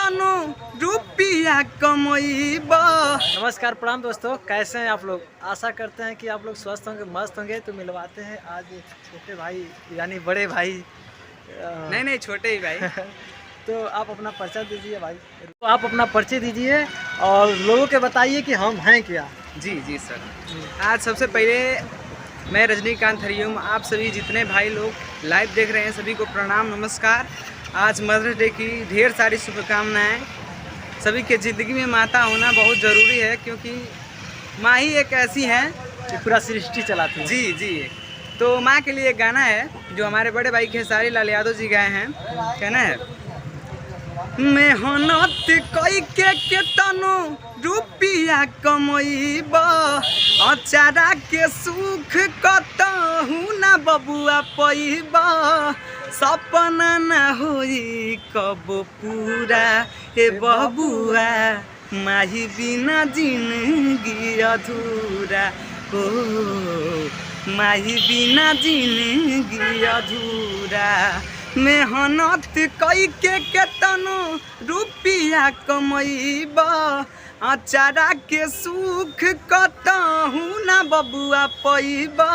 तनो रुपया कमईबा। नमस्कार प्रणाम दोस्तों, कैसे हैं आप लोग। आशा करते हैं कि आप लोग स्वस्थ होंगे, मस्त होंगे। तो मिलवाते हैं आज छोटे भाई यानी बड़े भाई नहीं छोटे ही भाई। तो आप अपना परिचय दीजिए भाई। तो आप अपना परिचय दीजिए और लोगों के बताइए कि हम हैं क्या। जी सर। आज सबसे पहले मैं रजनीकांत हरिओम, आप सभी जितने भाई लोग लाइव देख रहे हैं सभी को प्रणाम नमस्कार। आज मदर्स डे की ढेर सारी शुभकामनाएं। सभी के ज़िंदगी में माता होना बहुत ज़रूरी है, क्योंकि माँ ही एक ऐसी हैं कि पूरा सृष्टि चलाती है। जी। तो माँ के लिए एक गाना है जो हमारे बड़े भाई खेसारी लाल यादव जी गाए हैं। कहना है, मेहनत कई के तनो रुपया कमईबा, अचारा के सुख कतहू ना बबुआ पैबा, सपना न होई कब पूरा हे बबुआ, माही बिना जिंदगी अधूरा हो, माही बिना जिंदगी अधूरा। मेहनत कई के तनो रुपया कमईबा, अचारा के सुख कतहू ना बबुआ पैबा,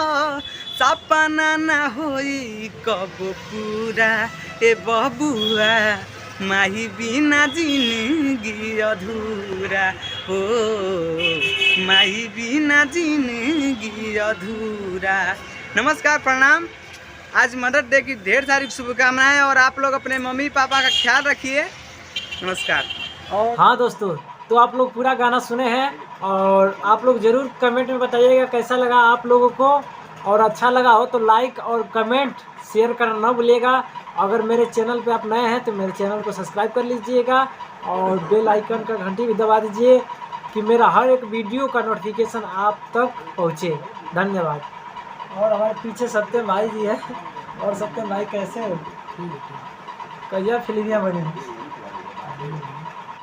सपना न होई कब पूरा ए बबुआ, माही बिना जिंदगी अधूरा हो, माही बिना जिंदगी अधूरा। नमस्कार प्रणाम। आज मदर्स डे की ढेर सारी शुभकामनाएं और आप लोग अपने मम्मी पापा का ख्याल रखिए। नमस्कार। और हाँ दोस्तों, तो आप लोग पूरा गाना सुने हैं और आप लोग ज़रूर कमेंट में बताइएगा कैसा लगा आप लोगों को, और अच्छा लगा हो तो लाइक और कमेंट शेयर करना न भूलिएगा। अगर मेरे चैनल पे आप नए हैं तो मेरे चैनल को सब्सक्राइब कर लीजिएगा और बेल आइकन का घंटी भी दबा दीजिए कि मेरा हर एक वीडियो का नोटिफिकेशन आप तक पहुँचे। धन्यवाद। और हमारे पीछे सत्यम भाई जी है। और सत्यम भाई कैसे हो? ठीक है। कहिया फिल्मियाँ बनी।